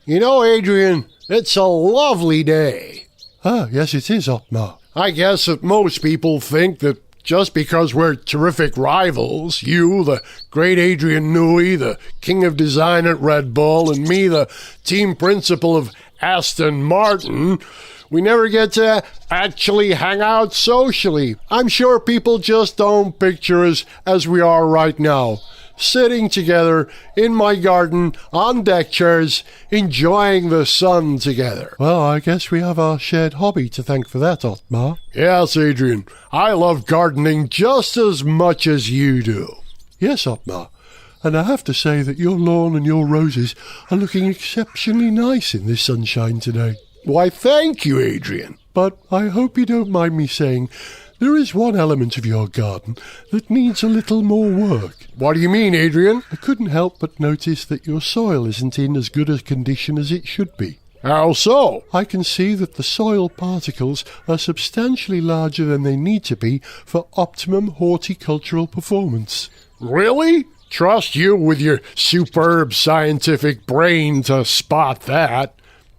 You know, Adrian, it's a lovely day. Ah, yes it is, Otmar. I guess that most people think that just because we're terrific rivals, you, the great Adrian Newey, the king of design at Red Bull, and me, the team principal of Aston Martin, we never get to actually hang out socially. I'm sure people just don't picture us as we are right now, sitting together in my garden on deck chairs, enjoying the sun together. Well, I guess we have our shared hobby to thank for that, Otmar. Yes, Adrian, I love gardening just as much as you do. Yes, Otmar. And I have to say that your lawn and your roses are looking exceptionally nice in this sunshine today. Why, thank you, Adrian. But I hope you don't mind me saying there is one element of your garden that needs a little more work. What do you mean, Adrian? I couldn't help but notice that your soil isn't in as good a condition as it should be. How so? I can see that the soil particles are substantially larger than they need to be for optimum horticultural performance. Really? Trust you with your superb scientific brain to spot that.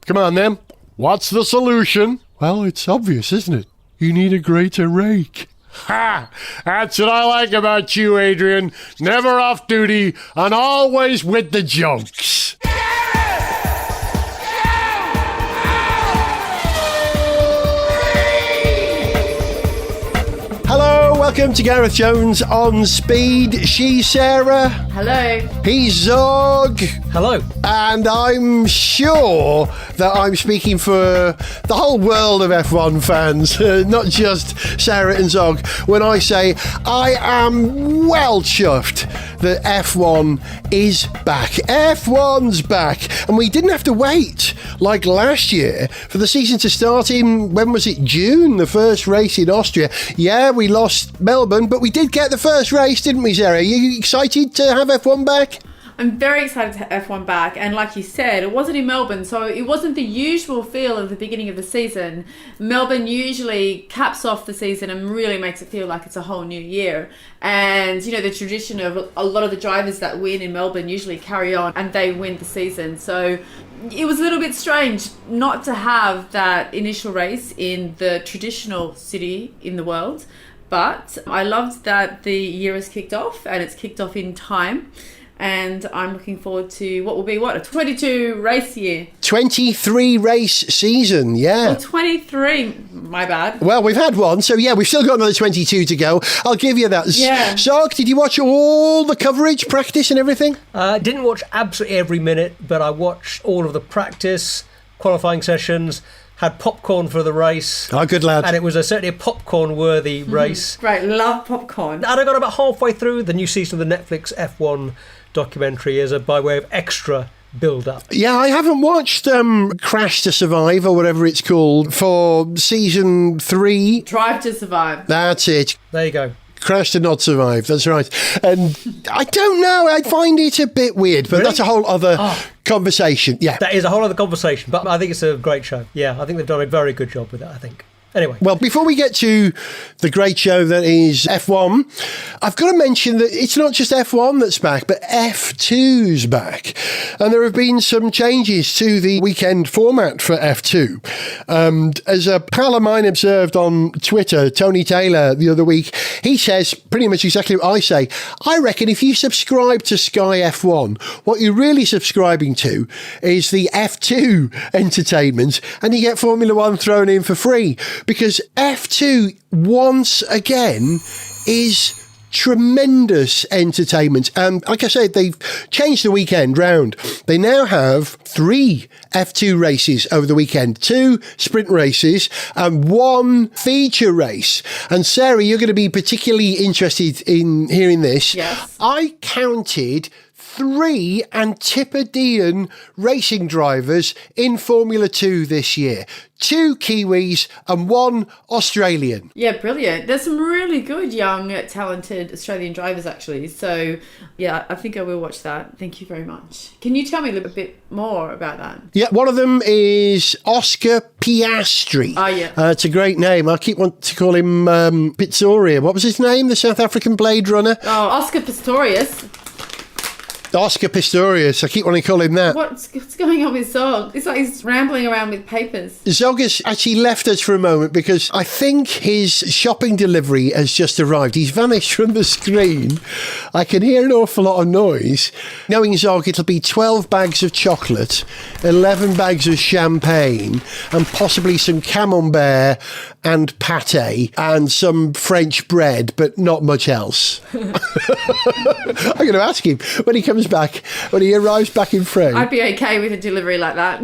Come on, then. What's the solution? Well, it's obvious, isn't it? You need a greater rake. Ha! That's what I like about you, Adrian. Never off duty and always with the jokes. Hello, welcome to Gareth Jones on Speed. She's Sarah. Hello. He's Zog. Hello. And I'm sure that I'm speaking for the whole world of F1 fans, not just Sarah and Zog, when I say I am well chuffed that F1 is back. F1's back. And we didn't have to wait, like last year, for the season to start in, when was it, June? The first race in Austria. Yeah, we lost Melbourne, but we did get the first race, didn't we, Sarah? Are you excited to have F1 back? I'm very excited to have F1 back, and like you said, it wasn't in Melbourne, so it wasn't the usual feel of the beginning of the season. Melbourne usually caps off the season and really makes it feel like it's a whole new year. And, you know, the tradition of a lot of the drivers that win in Melbourne usually carry on and they win the season. So it was a little bit strange not to have that initial race in the traditional city in the world. But I loved that the year has kicked off, and it's kicked off in time. And I'm looking forward to what will be, a 22 race year. 23 race season, yeah. Oh, 23, my bad. Well, we've had one, so yeah, we've still got another 22 to go. I'll give you that. Yeah. Sark, did you watch all the coverage, practice and everything? Didn't watch absolutely every minute, but I watched all of the practice, qualifying sessions, had popcorn for the race. Oh, good lad. And it was certainly a popcorn-worthy race. Great, love popcorn. And I got about halfway through the new season of the Netflix F1 documentary as by way of extra build-up. Yeah, I haven't watched Crash to Survive, or whatever it's called, for season 3. Drive to Survive. That's it. There you go. Crash to Not Survive, that's right. And I don't know, I find it a bit weird, but Really? that's a whole other conversation. Yeah. That is a whole other conversation, but I think it's a great show. Yeah, I think they've done a very good job with it, I think. Anyway. Well, before we get to the great show that is F1, I've got to mention that it's not just F1 that's back, but F2's back. And there have been some changes to the weekend format for F2. As a pal of mine observed on Twitter, Tony Taylor, the other week, he says pretty much exactly what I say. I reckon if you subscribe to Sky F1, what you're really subscribing to is the F2 entertainment, and you get Formula One thrown in for free. Because F2, once again, is tremendous entertainment. Like I said, they've changed the weekend round. They now have 3 F2 races over the weekend, 2 sprint races and 1 feature race. And Sarah, you're going to be particularly interested in hearing this. Yes. I counted 3 Antipodean racing drivers in Formula 2 this year. 2 Kiwis and 1 Australian. Yeah, brilliant. There's some really good young, talented Australian drivers, actually. So, yeah, I think I will watch that. Thank you very much. Can you tell me a little bit more about that? Yeah, one of them is Oscar Piastri. Oh, yeah. It's a great name. I keep wanting to call him Pizzoria. What was his name? The South African Blade Runner? Oh, Oscar Pistorius. Oscar Pistorius, I keep wanting to call him that. What's going on with Zog? It's like he's rambling around with papers. Zog has actually left us for a moment because I think his shopping delivery has just arrived. He's vanished from the screen. I can hear an awful lot of noise. Knowing Zog, it'll be 12 bags of chocolate, 11 bags of champagne, and possibly some camembert and pate and some French bread, but not much else. I'm going to ask him when he comes back, when he arrives back in France. I'd be okay with a delivery like that.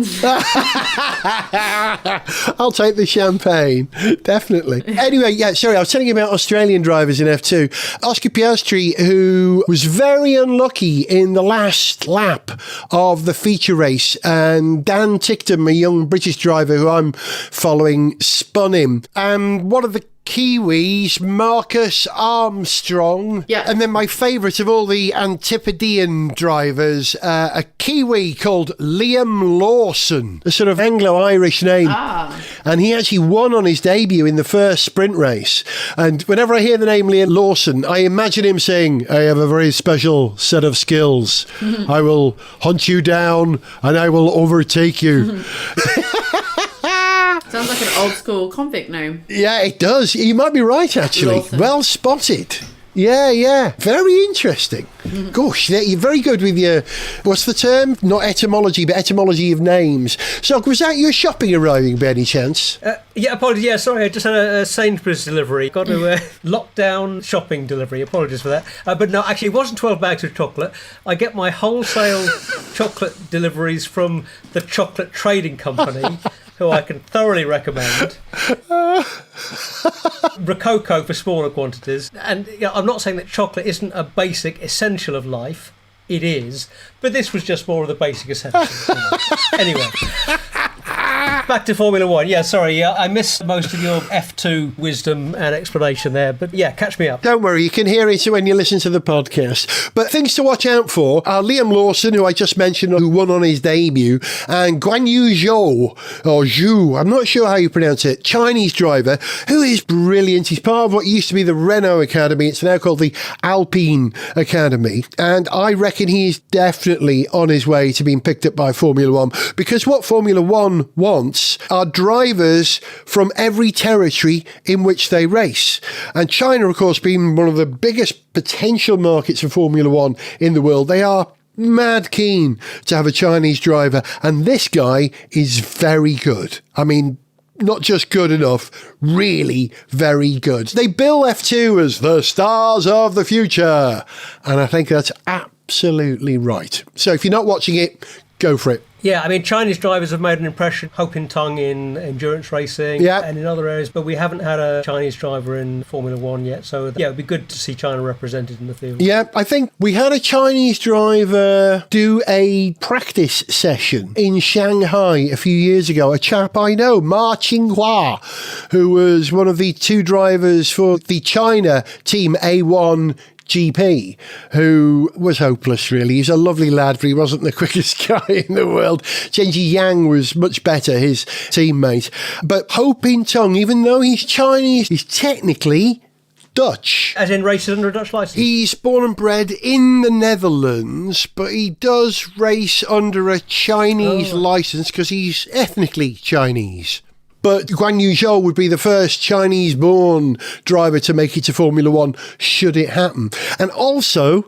I'll take the champagne, definitely. Anyway, yeah, sorry, I was telling you about Australian drivers in F2. Oscar Piastri, who was very unlucky in the last lap of the feature race, and Dan Ticktum, a young British driver who I'm following, spun him. And one of the Kiwis, Marcus Armstrong. Yeah. And then my favourite of all the Antipodean drivers, a Kiwi called Liam Lawson, a sort of Anglo-Irish name. And he actually won on his debut in the first sprint race. And whenever I hear the name Liam Lawson, I imagine him saying, I have a very special set of skills. I will hunt you down and I will overtake you. Sounds like an old school convict name. Yeah, it does. You might be right, actually. Lawson. Well spotted. Yeah. Very interesting. Gosh, you're very good with your, what's the term? Not etymology, but etymology of names. So, was that your shopping arriving by any chance? Yeah, apologies. Yeah, sorry, I just had a Sainsbury's delivery. Got to lockdown shopping delivery. Apologies for that. But no, actually, it wasn't 12 bags of chocolate. I get my wholesale chocolate deliveries from the Chocolate Trading Company, who I can thoroughly recommend. Rococo for smaller quantities. And I'm not saying that chocolate isn't a basic essential of life. It is. But this was just more of the basic essentials. Anyway. Back to Formula One. Yeah, sorry, I missed most of your F2 wisdom and explanation there, but yeah, catch me up. Don't worry, you can hear it when you listen to the podcast. But things to watch out for are Liam Lawson, who I just mentioned, who won on his debut, and Guan Yu Zhou, or Zhu, I'm not sure how you pronounce it, Chinese driver, who is brilliant. He's part of what used to be the Renault Academy. It's now called the Alpine Academy. And I reckon he's definitely on his way to being picked up by Formula One, because what Formula One wants are drivers from every territory in which they race. And China, of course, being one of the biggest potential markets for Formula One in the world, they are mad keen to have a Chinese driver. And this guy is very good. I mean, not just good enough, really very good. They bill F2 as the stars of the future. And I think that's absolutely right. So if you're not watching it, go for it. Yeah, I mean, Chinese drivers have made an impression, Ho Pin Tong in endurance racing and in other areas, but we haven't had a Chinese driver in Formula One yet. So, yeah, it'd be good to see China represented in the field. Yeah, I think we had a Chinese driver do a practice session in Shanghai a few years ago. A chap I know, Ma Qinghua, who was one of the two drivers for the China Team A1 GP, who was hopeless, really. He's a lovely lad, but he wasn't the quickest guy in the world. Zhenji Yang was much better, his teammate. But Ho Pin Tong, even though he's Chinese, he's technically Dutch. As in races under a Dutch licence? He's born and bred in the Netherlands, but he does race under a Chinese licence because he's ethnically Chinese. But Guan Yu Zhou would be the first Chinese-born driver to make it to Formula One, should it happen. And also,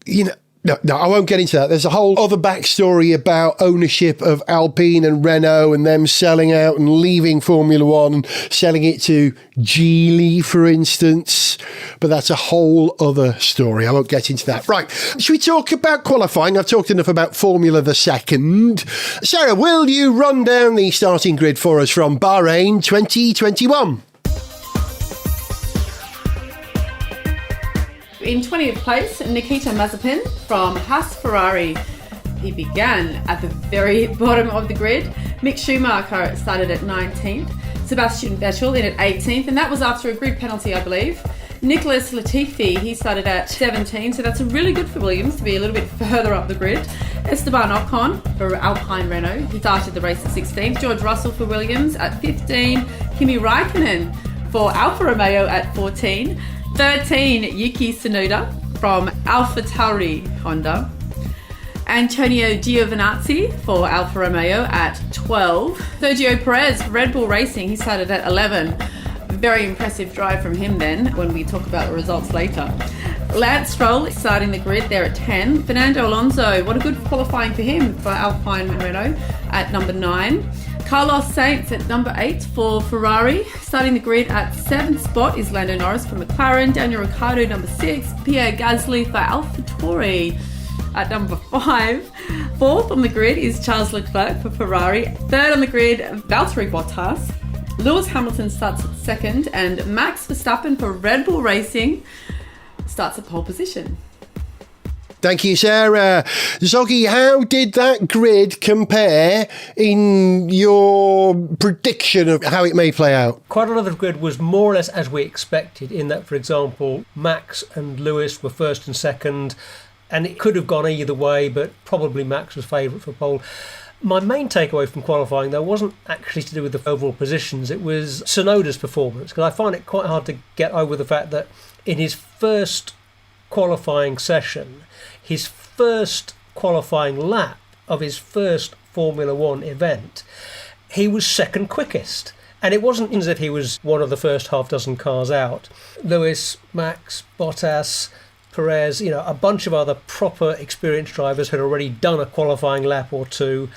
you know, no, I won't get into that. There's a whole other backstory about ownership of Alpine and Renault and them selling out and leaving Formula One and selling it to Geely, for instance. But that's a whole other story. I won't get into that. Right. Should we talk about qualifying? I've talked enough about Formula the Second. Sarah, will you run down the starting grid for us from Bahrain 2021? In 20th place, Nikita Mazepin from Haas Ferrari. He began at the very bottom of the grid. Mick Schumacher started at 19th. Sebastian Vettel in at 18th, and that was after a grid penalty, I believe. Nicholas Latifi, he started at 17, so that's really good for Williams to be a little bit further up the grid. Esteban Ocon for Alpine Renault, he started the race at 16th. George Russell for Williams at 15. Kimi Raikkonen for Alfa Romeo at 14. 13, Yuki Tsunoda. from AlphaTauri Honda. Antonio Giovinazzi for Alfa Romeo at 12. Sergio Perez, Red Bull Racing, he started at 11. Very impressive drive from him then, when we talk about the results later. Lance Stroll starting the grid there at 10. Fernando Alonso, what a good qualifying for him for Alpine Renault at number 9. Carlos Sainz at number 8 for Ferrari. Starting the grid at 7th spot is Lando Norris for McLaren. Daniel Ricciardo number 6. Pierre Gasly for AlphaTauri at number 5. 4th on the grid is Charles Leclerc for Ferrari. 3rd on the grid, Valtteri Bottas. Lewis Hamilton starts at 2nd, and Max Verstappen for Red Bull Racing starts at pole position. Thank you, Sarah. Zoggy, how did that grid compare in your prediction of how it may play out? Quite a lot of the grid was more or less as we expected, in that, for example, Max and Lewis were first and second, and it could have gone either way, but probably Max was favourite for pole. My main takeaway from qualifying, though, wasn't actually to do with the overall positions. It was Tsunoda's performance, because I find it quite hard to get over the fact that in his first qualifying session, his first qualifying lap of his first Formula One event, he was second quickest. And it wasn't as if he was one of the first half dozen cars out. Lewis, Max, Bottas, Perez, a bunch of other proper experienced drivers had already done a qualifying lap or two,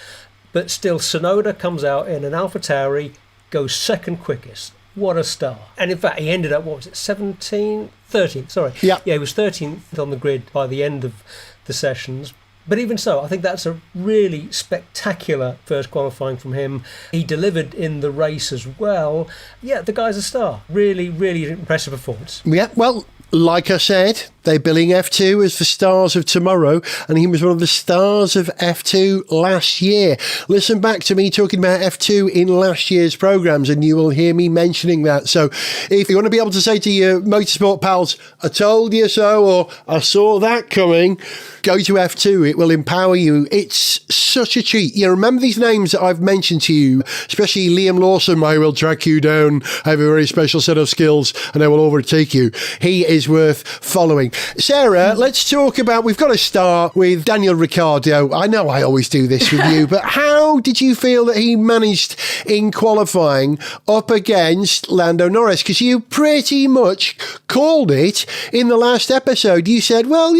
but still Tsunoda comes out in an AlphaTauri, goes second quickest. What a star. And in fact, he ended up, 13th, sorry. Yeah, he was 13th on the grid by the end of the sessions. But even so, I think that's a really spectacular first qualifying from him. He delivered in the race as well. Yeah, the guy's a star. Really, really impressive performance. Yeah, well, like I said, they're billing F2 as the stars of tomorrow, and he was one of the stars of F2 last year. Listen back to me talking about F2 in last year's programmes, and you will hear me mentioning that. So if you want to be able to say to your motorsport pals, I told you so, or I saw that coming, go to F2. It will empower you. It's such a treat. You remember these names that I've mentioned to you, especially Liam Lawson. I will track you down. I have a very special set of skills, and I will overtake you. He is worth following. Sarah, let's talk about, we've got to start with Daniel Ricciardo. I know I always do this with you, but how did you feel that he managed in qualifying up against Lando Norris? Because you pretty much called it in the last episode. You said, well,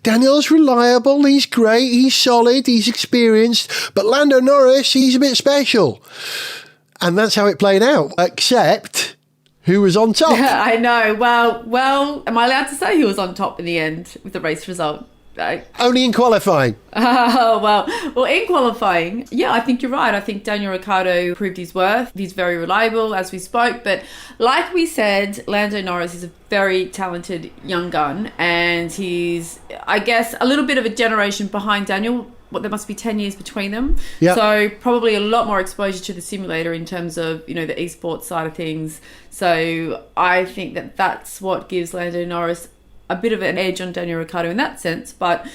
Daniel's reliable, he's great, he's solid, he's experienced, but Lando Norris, he's a bit special. And that's how it played out, except who was on top? I know. Well, am I allowed to say who was on top in the end with the race result? Only in qualifying. Oh, well, in qualifying, yeah, I think you're right. I think Daniel Ricciardo proved his worth. He's very reliable, as we spoke. But like we said, Lando Norris is a very talented young gun. And he's, I guess, a little bit of a generation behind Daniel. There must be 10 years between them. Yep. So probably a lot more exposure to the simulator in terms of, the esports side of things. So I think that's what gives Lando Norris a bit of an edge on Daniel Ricciardo in that sense. But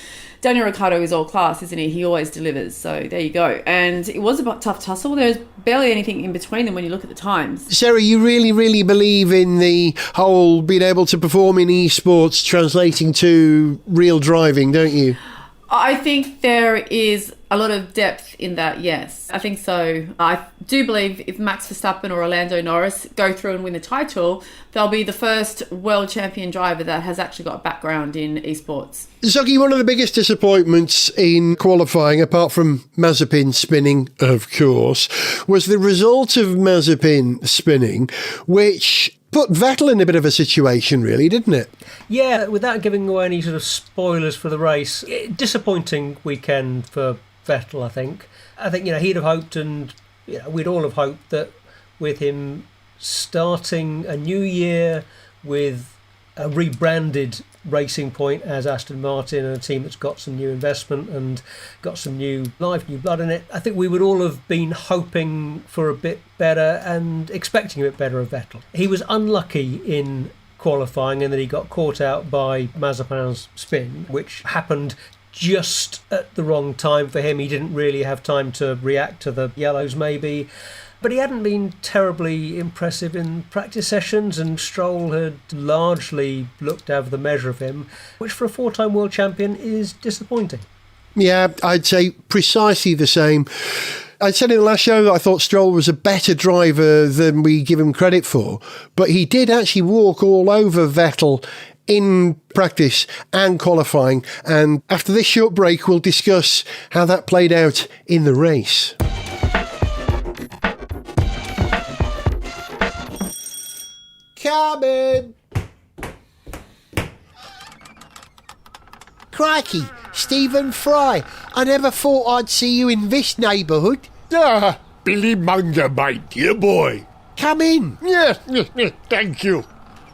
Daniel Ricciardo is all class, isn't he? He always delivers. So there you go. And it was a tough tussle. There's barely anything in between them when you look at the times. Sarah, you really, really believe in the whole being able to perform in esports translating to real driving, don't you? I think there is a lot of depth in that, yes. I think so. I do believe if Max Verstappen or Lando Norris go through and win the title, they'll be the first world champion driver that has actually got a background in esports. Zoggy, one of the biggest disappointments in qualifying, apart from Mazepin spinning, of course, was the result of Mazepin spinning, which put Vettel in a bit of a situation, really, didn't it? Yeah, without giving away any sort of spoilers for the race, disappointing weekend for Vettel, I think. I think, he'd have hoped, and we'd all have hoped that with him starting a new year with a rebranded Racing Point as Aston Martin and a team that's got some new investment and got some new life, new blood in it, I think we would all have been hoping for a bit better and expecting a bit better of Vettel. He was unlucky in qualifying, and then he got caught out by Mazepin's spin, which happened just at the wrong time for him. He didn't really have time to react to the yellows, maybe. But he hadn't been terribly impressive in practice sessions, and Stroll had largely looked over the measure of him, which for a 4-time world champion is disappointing. Yeah, I'd say precisely the same. I said in the last show that I thought Stroll was a better driver than we give him credit for, but he did actually walk all over Vettel in practice and qualifying. And after this short break, we'll discuss how that played out in the race. Coming! Crikey, Stephen Fry. I never thought I'd see you in this neighbourhood. Ah, Billy Monger, my dear boy. Come in. Yes, thank you.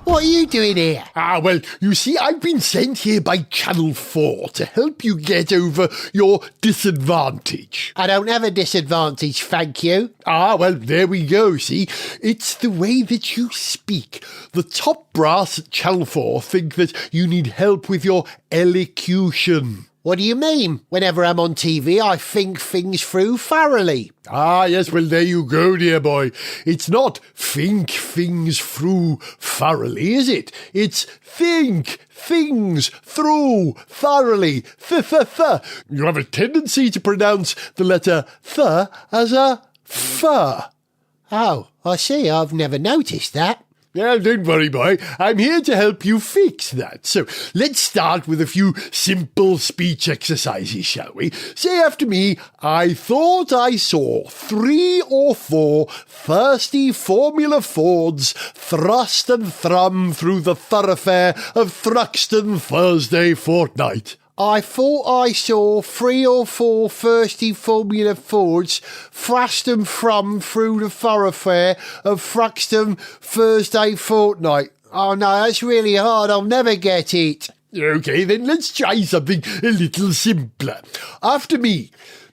What are you doing here? Well, you see, I've been sent here by Channel 4 to help you get over your disadvantage. I don't have a disadvantage, thank you. Well, there we go, see. It's the way that you speak. The top brass at Channel 4 think that you need help with your elocution. What do you mean? Whenever I'm on TV, I think things through thoroughly. Yes, well, there you go, dear boy. It's not think things through thoroughly, is it? It's think things through thoroughly. You have a tendency to pronounce the letter th as a f. Oh, I see. I've never noticed that. Well, don't worry, boy. I'm here to help you fix that. So let's start with a few simple speech exercises, shall we? Say after me, I thought I saw 3 or 4 thirsty Formula Fords thrust and thrum through the thoroughfare of Thruxton Thursday fortnight. I thought I saw 3 or 4 thirsty Formula Fords thrust and thrum through the thoroughfare of Thruxton Thursday fortnight. Oh no, that's really hard. I'll never get it. Okay, then let's try something a little simpler. After me,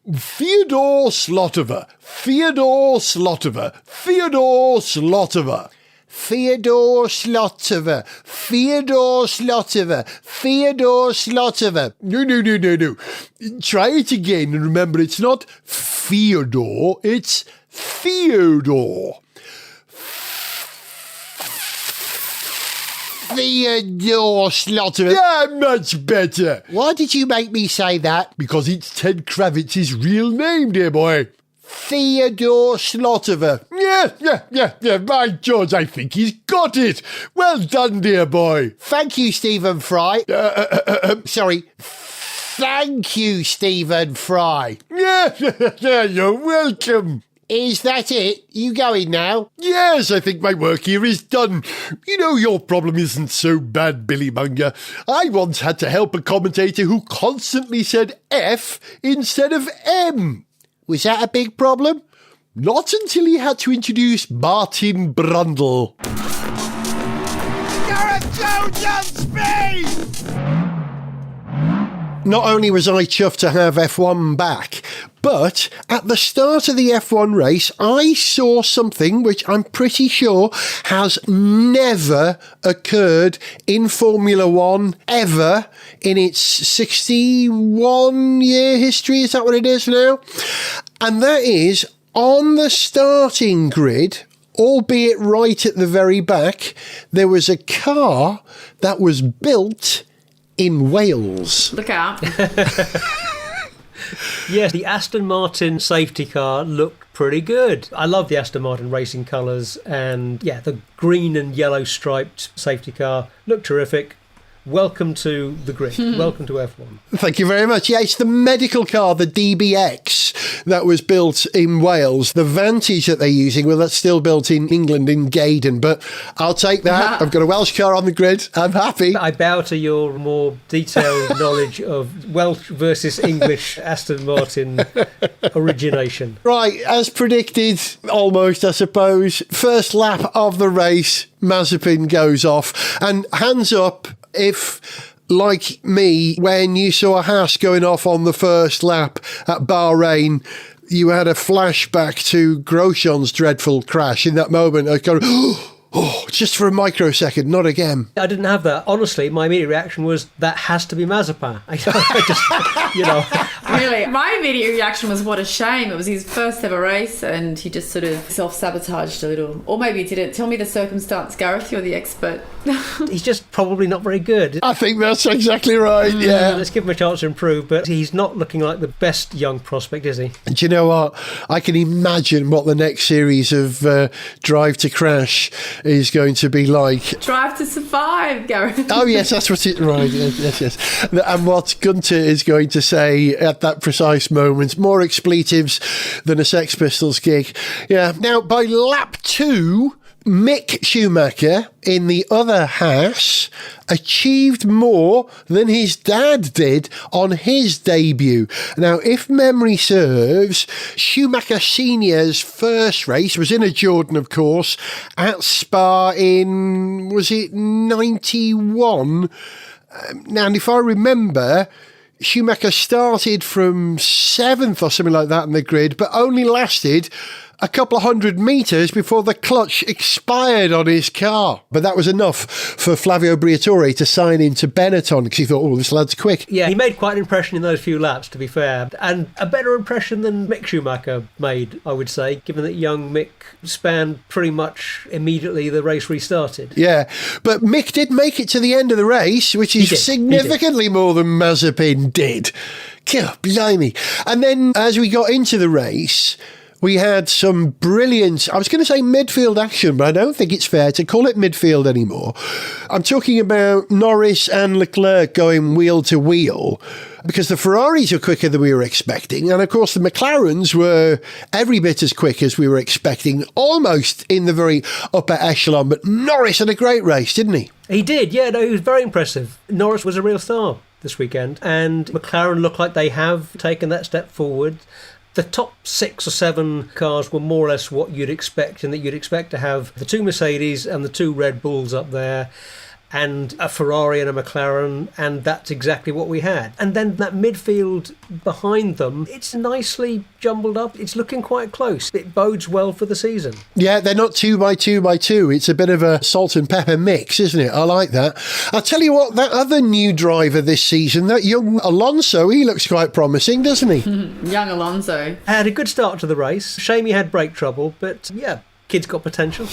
Theodore Slotover, Theodore Slotover, Theodore Slotover. Theodore Slotover, Theodore Slotover, Theodore Slotover. No. Try it again, and remember, it's not Theodore, it's Theodore. Theodore Slotover. Yeah, much better. Why did you make me say that? Because it's Ted Kravitz's real name, dear boy. Theodore Slotover. Yeah, by George, I think he's got it. Well done, dear boy. Thank you, Stephen Fry. Sorry. Thank you, Stephen Fry. Yeah, you're welcome. Is that it? You going now? Yes, I think my work here is done. You know, your problem isn't so bad, Billy Monger. I once had to help a commentator who constantly said F instead of M. Was that a big problem? Not until he had to introduce Martin Brundle. Gareth Jones on speed! Not only was I chuffed to have F1 back, but at the start of the F1 race, I saw something which I'm pretty sure has never occurred in Formula One ever in its 61-year history. Is that what it is now? And that is, on the starting grid, albeit right at the very back, there was a car that was built in Wales. Look out. Yes, the Aston Martin safety car looked pretty good. I love the Aston Martin racing colours, and yeah, the green and yellow striped safety car looked terrific. Welcome to the grid. Welcome to F1. Thank you very much. Yeah, it's the medical car, the DBX, that was built in Wales. The Vantage that they're using, well, that's still built in England, in Gaydon. But I'll take that. I've got a Welsh car on the grid. I'm happy. I bow to your more detailed knowledge of Welsh versus English Aston Martin origination. Right, as predicted, almost, I suppose. First lap of the race, Mazepin goes off. And hands up if, like me, when you saw a Haas going off on the first lap at Bahrain, you had a flashback to Grosjean's dreadful crash in that moment. I go, oh, just for a microsecond, not again. I didn't have that. Honestly, my immediate reaction was, that has to be Mazepin. I just, Really, my immediate reaction was, what a shame. It was his first ever race and he just sort of self-sabotaged a little. Or maybe he didn't. Tell me the circumstance, Gareth, you're the expert. He's just probably not very good. I think that's exactly right, yeah. Let's give him a chance to improve, but he's not looking like the best young prospect, is he? And do you know what? I can imagine what the next series of Drive to Crash is going to be like. Drive to Survive, Gareth. Oh, yes, that's what it... Right, yes. And what Gunter is going to say at that precise moment. More expletives than a Sex Pistols gig. Yeah. Now, by lap 2... Mick Schumacher, in the other Haas, achieved more than his dad did on his debut. Now, if memory serves, Schumacher Senior's first race was in a Jordan, of course, at Spa in, was it 91? Now, and if I remember... Schumacher started from 7th or something like that in the grid, but only lasted a couple of 100 metres before the clutch expired on his car. But that was enough for Flavio Briatore to sign into Benetton because he thought, oh, this lad's quick. Yeah, he made quite an impression in those few laps, to be fair. And a better impression than Mick Schumacher made, I would say, given that young Mick spanned pretty much immediately the race restarted. Yeah, but Mick did make it to the end of the race, which is significantly more than Mazepin did. God, blimey. And then as we got into the race... we had some brilliant, I was going to say midfield action, but I don't think it's fair to call it midfield anymore. I'm talking about Norris and Leclerc going wheel to wheel because the Ferraris were quicker than we were expecting. And of course, the McLarens were every bit as quick as we were expecting, almost in the very upper echelon. But Norris had a great race, didn't he? He did, yeah, no, he was very impressive. Norris was a real star this weekend, and McLaren look like they have taken that step forward. The top 6 or 7 cars were more or less what you'd expect, and that you'd expect to have the 2 Mercedes and the 2 Red Bulls up there, and a Ferrari and a McLaren, and that's exactly what we had. And then that midfield behind them, it's nicely jumbled up. It's looking quite close. It bodes well for the season. Yeah, they're not 2 by 2 by 2. It's a bit of a salt and pepper mix, isn't it? I like that. I'll tell you what, that other new driver this season, that young Alonso, he looks quite promising, doesn't he? Young Alonso. Had a good start to the race. Shame he had brake trouble, but yeah, kid's got potential.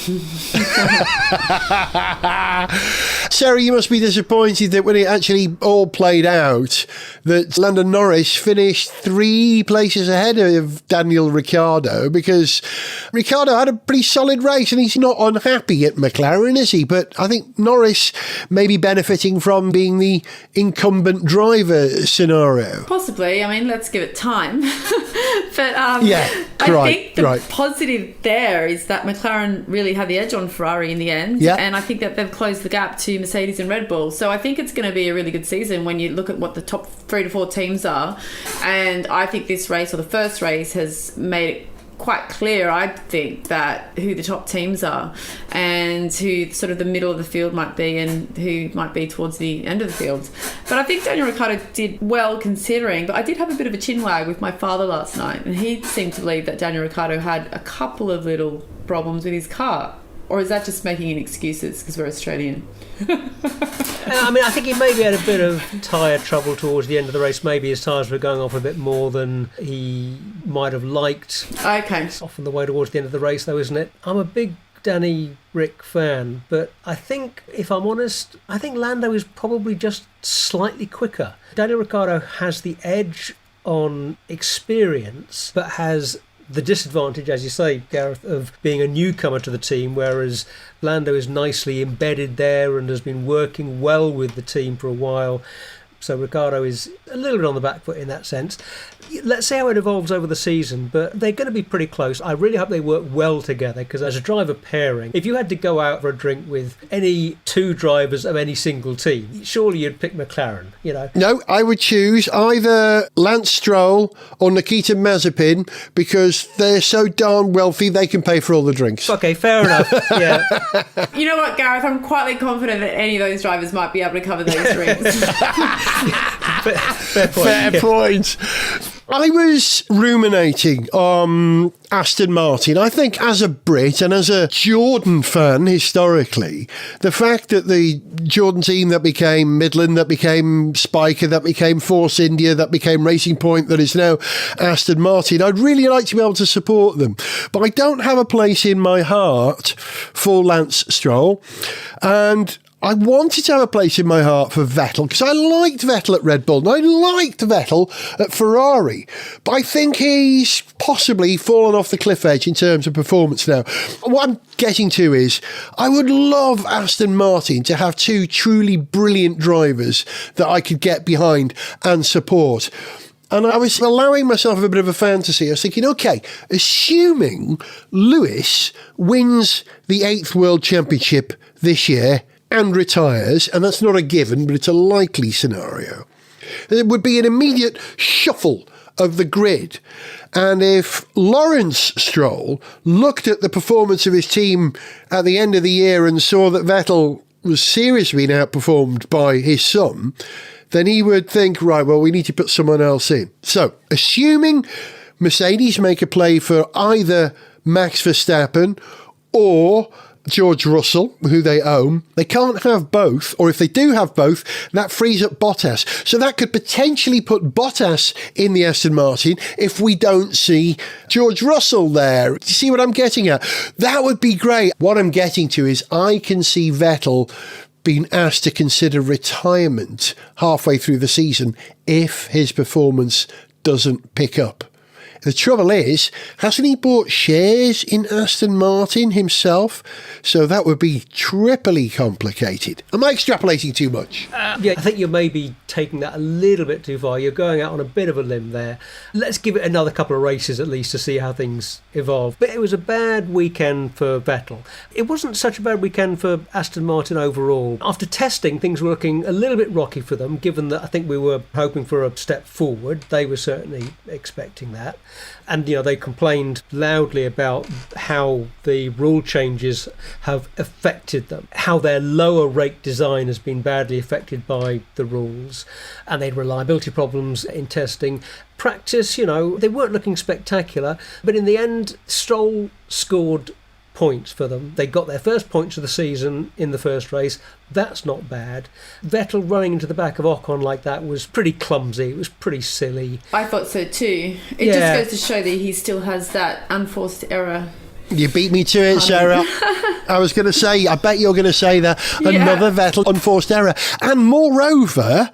Sarah, you must be disappointed that when it actually all played out, that Lando Norris finished 3 places ahead of Daniel Ricciardo, because Ricciardo had a pretty solid race and he's not unhappy at McLaren, is he? But I think Norris may be benefiting from being the incumbent driver scenario. Possibly. I mean, let's give it time. But yeah, I think the positive there is that McLaren really had the edge on Ferrari in the end. Yeah. And I think that they've closed the gap to Mercedes and Red Bull. So I think it's going to be a really good season when you look at what the top 3 to 4 teams are. And I think this race, or the first race, has made it quite clear, I think, that who the top teams are and who sort of the middle of the field might be and who might be towards the end of the field. But I think Daniel Ricciardo did well considering, but I did have a bit of a chin wag with my father last night, and he seemed to believe that Daniel Ricciardo had a couple of little problems with his car. Or is that just making excuses because we're Australian? I mean, I think he maybe had a bit of tyre trouble towards the end of the race. Maybe his tyres were going off a bit more than he might have liked. Okay. It's often the way towards the end of the race, though, isn't it? I'm a big Danny Rick fan, but I think, if I'm honest, I think Lando is probably just slightly quicker. Daniel Ricciardo has the edge on experience, but has the disadvantage, as you say, Gareth, of being a newcomer to the team, whereas Lando is nicely embedded there and has been working well with the team for a while. So Ricciardo is a little bit on the back foot in that sense. Let's see how it evolves over the season, but they're going to be pretty close. I really hope they work well together, because as a driver pairing, if you had to go out for a drink with any 2 drivers of any single team, surely you'd pick McLaren, you know? No, I would choose either Lance Stroll or Nikita Mazepin, because they're so darn wealthy they can pay for all the drinks. Okay, fair enough. Yeah. You know what, Gareth? I'm quietly confident that any of those drivers might be able to cover those drinks. Fair point. Fair point. I was ruminating on Aston Martin. I think as a Brit and as a Jordan fan historically, the fact that the Jordan team that became Midland, that became Spiker, that became Force India, that became Racing Point, that is now Aston Martin, I'd really like to be able to support them. But I don't have a place in my heart for Lance Stroll. And I wanted to have a place in my heart for Vettel because I liked Vettel at Red Bull and I liked Vettel at Ferrari. But I think he's possibly fallen off the cliff edge in terms of performance now. What I'm getting to is I would love Aston Martin to have two truly brilliant drivers that I could get behind and support. And I was allowing myself a bit of a fantasy. I was thinking, okay, assuming Lewis wins the 8th World Championship this year and retires, and that's not a given, but it's a likely scenario, there would be an immediate shuffle of the grid. And if Lawrence Stroll looked at the performance of his team at the end of the year and saw that Vettel was seriously being outperformed by his son, then he would think, right, well, we need to put someone else in. So, assuming Mercedes make a play for either Max Verstappen or George Russell, who they own, they can't have both, or if they do have both, that frees up Bottas. So that could potentially put Bottas in the Aston Martin if we don't see George Russell there. Do you see what I'm getting at? That would be great. What I'm getting to is I can see Vettel being asked to consider retirement halfway through the season if his performance doesn't pick up. The trouble is, hasn't he bought shares in Aston Martin himself? So that would be triply complicated. Am I extrapolating too much? Yeah, I think you're maybe taking that a little bit too far. You're going out on a bit of a limb there. Let's give it another couple of races at least to see how things evolve. But it was a bad weekend for Vettel. It wasn't such a bad weekend for Aston Martin overall. After testing, things were looking a little bit rocky for them, given that I think we were hoping for a step forward. They were certainly expecting that. And, they complained loudly about how the rule changes have affected them, how their lower rake design has been badly affected by the rules, and they had reliability problems in testing. Practice, they weren't looking spectacular, but in the end, Stroll scored points for them. They got their first points of the season in the first race. That's not bad. Vettel running into the back of Ocon like that was pretty clumsy. It was pretty silly. I thought so too. It just goes to show that he still has that unforced error. You beat me to it, Sarah. I was going to say, I bet you're going to say that. Another Vettel unforced error. And moreover,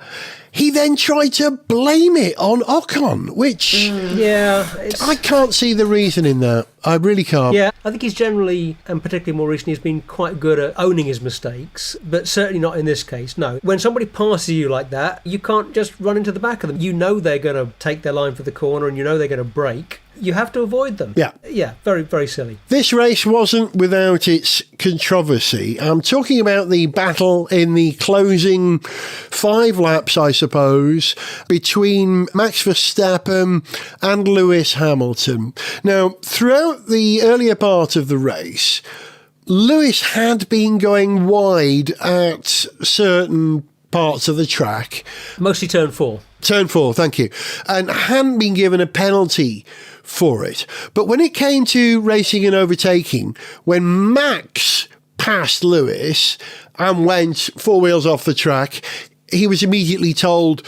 he then tried to blame it on Ocon, which I can't see the reason in that. I really can't. Yeah, I think he's generally, and particularly more recently, has been quite good at owning his mistakes, but certainly not in this case, no. When somebody passes you like that, you can't just run into the back of them. You know they're going to take their line for the corner and you know they're going to brake. You have to avoid them. Yeah, very, very silly. This race wasn't without its controversy. I'm talking about the battle in the closing 5 laps, I suppose, between Max Verstappen and Lewis Hamilton. Now, throughout the earlier part of the race, Lewis had been going wide at certain parts of the track. Mostly turn 4. Turn 4, thank you. And hadn't been given a penalty for it. But when it came to racing and overtaking, when Max passed Lewis and went 4 wheels off the track, he was immediately told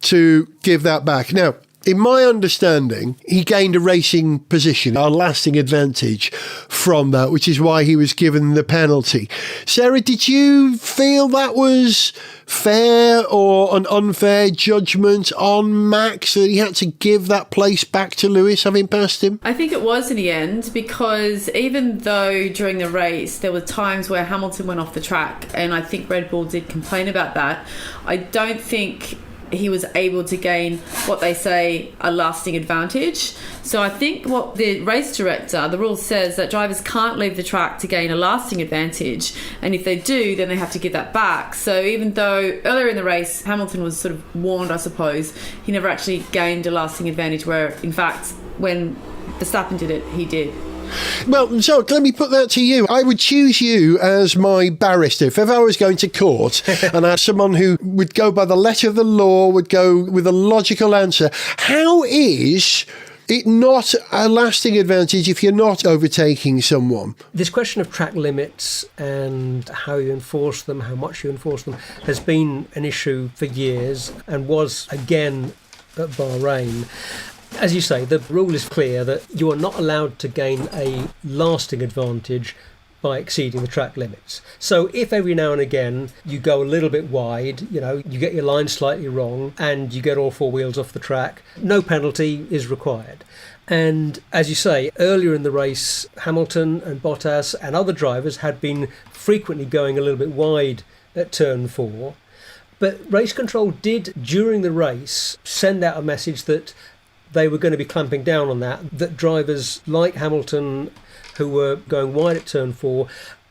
to give that back. Now, in my understanding, he gained a racing position, a lasting advantage from that, which is why he was given the penalty. Sarah, did you feel that was fair or an unfair judgment on Max, that he had to give that place back to Lewis, having passed him? I think it was in the end, because even though during the race there were times where Hamilton went off the track, and I think Red Bull did complain about that, I don't think he was able to gain what they say a lasting advantage. So I think what the race director, the rule says that drivers can't leave the track to gain a lasting advantage, and if they do, then they have to give that back. So even though earlier in the race Hamilton was sort of warned, I suppose, he never actually gained a lasting advantage, where in fact when Verstappen did it, he did. Well, so let me put that to you. I would choose you as my barrister. If ever I was going to court and I had someone who would go by the letter of the law, would go with a logical answer, how is it not a lasting advantage if you're not overtaking someone? This question of track limits and how you enforce them, how much you enforce them, has been an issue for years and was again at Bahrain. As you say, the rule is clear that you are not allowed to gain a lasting advantage by exceeding the track limits. So if every now and again you go a little bit wide, you get your line slightly wrong and you get all four wheels off the track, no penalty is required. And as you say, earlier in the race, Hamilton and Bottas and other drivers had been frequently going a little bit wide at turn 4. But race control did, during the race, send out a message that they were going to be clamping down on that drivers like Hamilton, who were going wide at turn 4,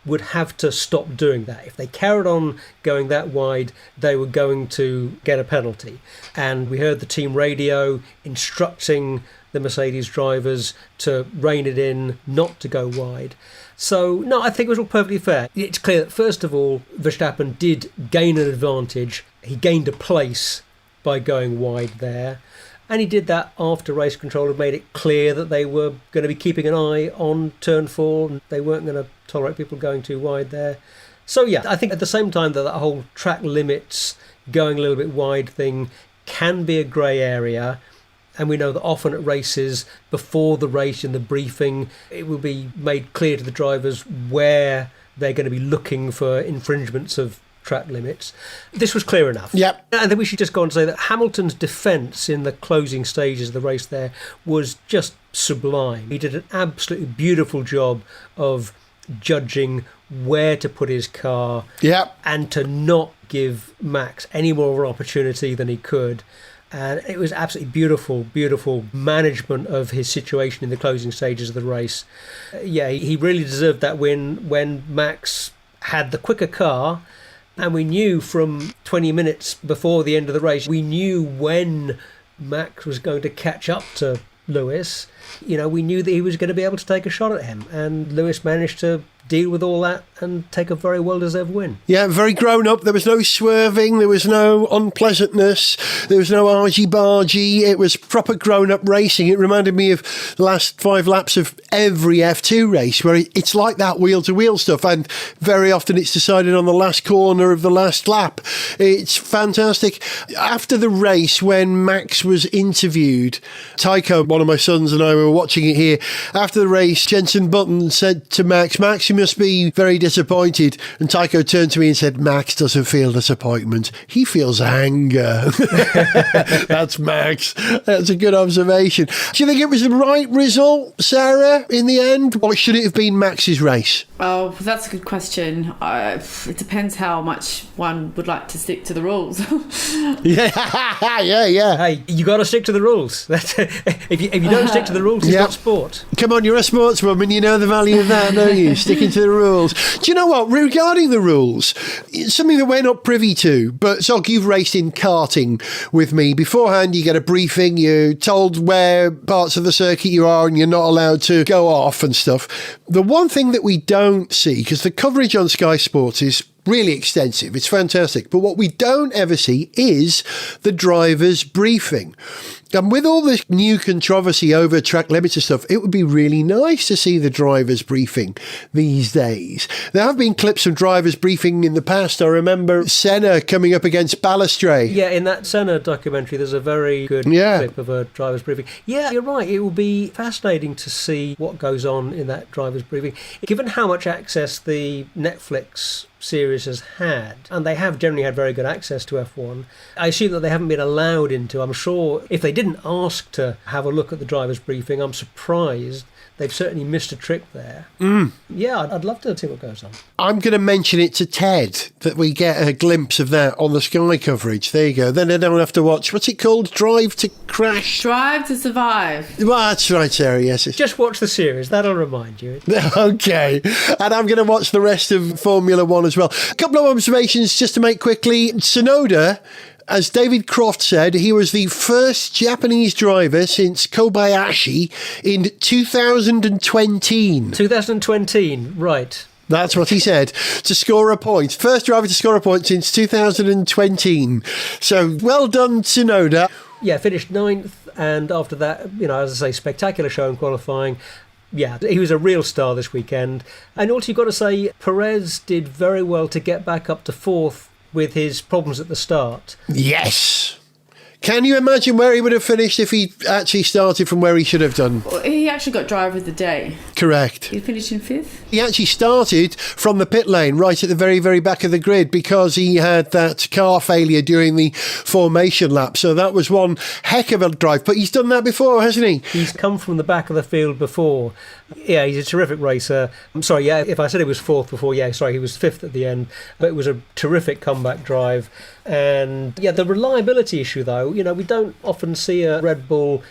would have to stop doing that. If they carried on going that wide, they were going to get a penalty. And we heard the team radio instructing the Mercedes drivers to rein it in, not to go wide. So, no, I think it was all perfectly fair. It's clear that, first of all, Verstappen did gain an advantage. He gained a place by going wide there. And he did that after race control had made it clear that they were going to be keeping an eye on turn 4. They weren't going to tolerate people going too wide there. So, yeah, I think at the same time that whole track limits, going a little bit wide thing can be a grey area. And we know that often at races, before the race, in the briefing, it will be made clear to the drivers where they're going to be looking for infringements of track limits. This was clear enough. Yep. And then we should just go on to say that Hamilton's defence in the closing stages of the race there was just sublime. He did an absolutely beautiful job of judging where to put his car, yep, and to not give Max any more of an opportunity than he could. And it was absolutely beautiful management of his situation in the closing stages of the race. Yeah, he really deserved that win when Max had the quicker car. And we knew from 20 minutes before the end of the race, we knew when Max was going to catch up to Lewis. We knew that he was going to be able to take a shot at him. And Lewis managed to deal with all that and take a very well-deserved win. Yeah, very grown up. There was no swerving. There was no unpleasantness. There was no argy-bargy. It was proper grown-up racing. It reminded me of the last 5 laps of every F2 race, where it's like that wheel-to-wheel stuff, and very often it's decided on the last corner of the last lap. It's fantastic. After the race, when Max was interviewed, Tycho, one of my sons, and I were watching it here. After the race, Jenson Button said to Max, you must be very disappointed. And Tycho turned to me and said, Max doesn't feel disappointment. He feels anger. That's Max. That's a good observation. Do you think it was the right result, Sarah, in the end? Or should it have been Max's race? Oh, that's a good question. It depends how much one would like to stick to the rules. Yeah. Hey, you got to stick to the rules. If you don't stick to the rules, it's not sport. Come on, you're a sportswoman. You know the value of that, don't you? Sticking to the rules. Do you know what? Regarding the rules, it's something that we're not privy to, but Zog, you've raced in karting with me. Beforehand, you get a briefing. You're told where parts of the circuit you are and you're not allowed to go off and stuff. The one thing that we don't see, because the coverage on Sky Sports is really extensive, it's fantastic, but what we don't ever see is the driver's briefing. And with all this new controversy over track limits and stuff, it would be really nice to see the driver's briefing these days. There have been clips of driver's briefing in the past. I remember Senna coming up against Balestre. Yeah, in that Senna documentary, there's a very good clip of a driver's briefing. Yeah, you're right. It will be fascinating to see what goes on in that driver's briefing. Given how much access the Netflix series has had, and they have generally had very good access to F1, I assume that they haven't been allowed into. I'm sure if they didn't ask to have a look at the driver's briefing, I'm surprised. They've certainly missed a trick there. Yeah, I'd love to see what goes on. I'm going to mention it to Ted, that we get a glimpse of that on the Sky coverage. There you go. Then I don't have to watch, what's it called? Drive to Crash? Drive to Survive. Well, that's right, Sarah, yes. Just watch the series. That'll remind you. Okay. And I'm going to watch the rest of Formula One as well. A couple of observations just to make quickly. Tsunoda As David Croft said, he was the first Japanese driver since Kobayashi in 2020. 2020, right. That's what he said, to score a point. First driver to score a point since 2020. So well done, Tsunoda. Yeah, finished 9th, and after that, as I say, spectacular show in qualifying. Yeah, he was a real star this weekend. And also you've got to say, Perez did very well to get back up to 4th with his problems at the start. Yes. Can you imagine where he would have finished if he actually started from where he should have done? Well, he actually got driver of the day. Correct. He finished in 5th. He actually started from the pit lane right at the very, very back of the grid because he had that car failure during the formation lap. So that was one heck of a drive. But he's done that before, hasn't he? He's come from the back of the field before. Yeah, he's a terrific racer. I'm sorry, yeah, if I said he was 4th before, he was 5th at the end. But it was a terrific comeback drive. And yeah, the reliability issue, though, we don't often see a Red Bull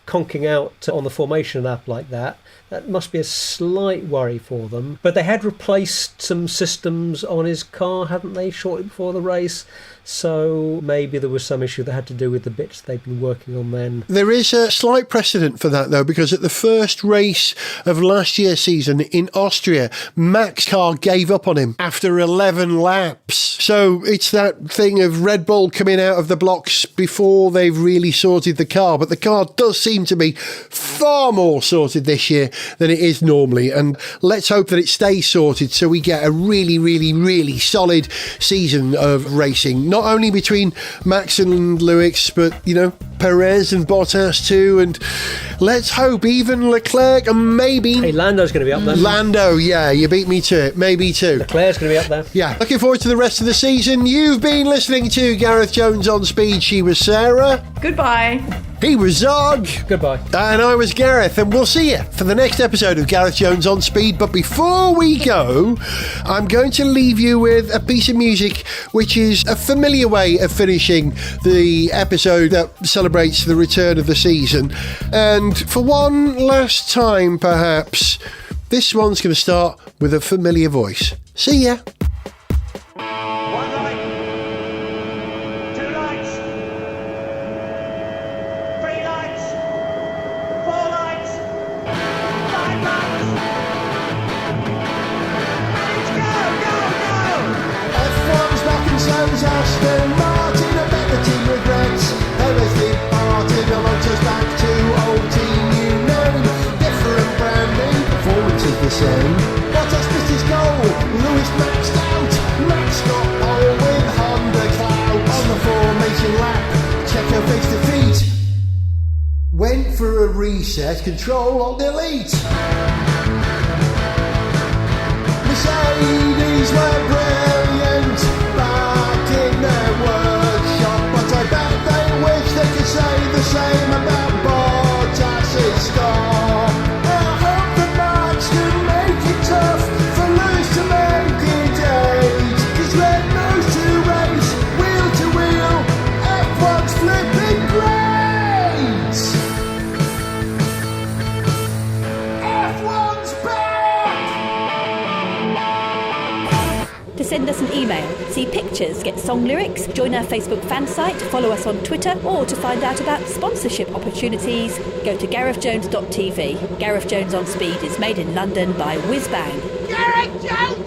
conking out on the formation lap like that. That must be a slight worry for them. But they had replaced some systems on his car, hadn't they, shortly before the race? So maybe there was some issue that had to do with the bits they've been working on then. There is a slight precedent for that, though, because at the first race of last year's season in Austria, Max's car gave up on him after 11 laps. So it's that thing of Red Bull coming out of the blocks before they've really sorted the car. But the car does seem to be far more sorted this year than it is normally. And let's hope that it stays sorted so we get a really, really, really solid season of racing. Not only between Max and Lewis, but, Perez and Bottas too. And let's hope even Leclerc and maybe... Hey, Lando's going to be up there. Lando, yeah, you beat me to it. Maybe too. Leclerc's going to be up there. Yeah. Looking forward to the rest of the season. You've been listening to Gareth Jones on Speed. She was Sarah. Goodbye. He was Zog. Goodbye. And I was Gareth. And we'll see you for the next episode of Gareth Jones on Speed. But before we go, I'm going to leave you with a piece of music which is a familiar way of finishing the episode that celebrates the return of the season. And for one last time, perhaps, this one's going to start with a familiar voice. See ya. One light. Two lights. Three lights. Four lights. Five lights. Let's go, go, go! F1's back and so's Aston Martin. I bet the team regrets Perez departed. Alonso's back to old team new name. Different branding, performance is the same. Bottas missed his goal, Lewis maxed out. Max got pole with Honda Cloud. On the formation lap, Checo faced defeat. Went for a reset, Control-Alt-Delete. Mercedes were brilliant back in their workshop, but I bet they wish they could say the same about Bottas's stop. I hope that Max can make it tough for Lewis to make it 8. His red nose to race, wheel to wheel, F1's flipping great! F1's back! To send us an email, see pictures, get song lyrics, join our Facebook fan site, follow us on Twitter, or to find out about sponsorship opportunities, go to garethjones.tv. Gareth Jones on Speed is made in London by Whiz Bang. Gareth Jones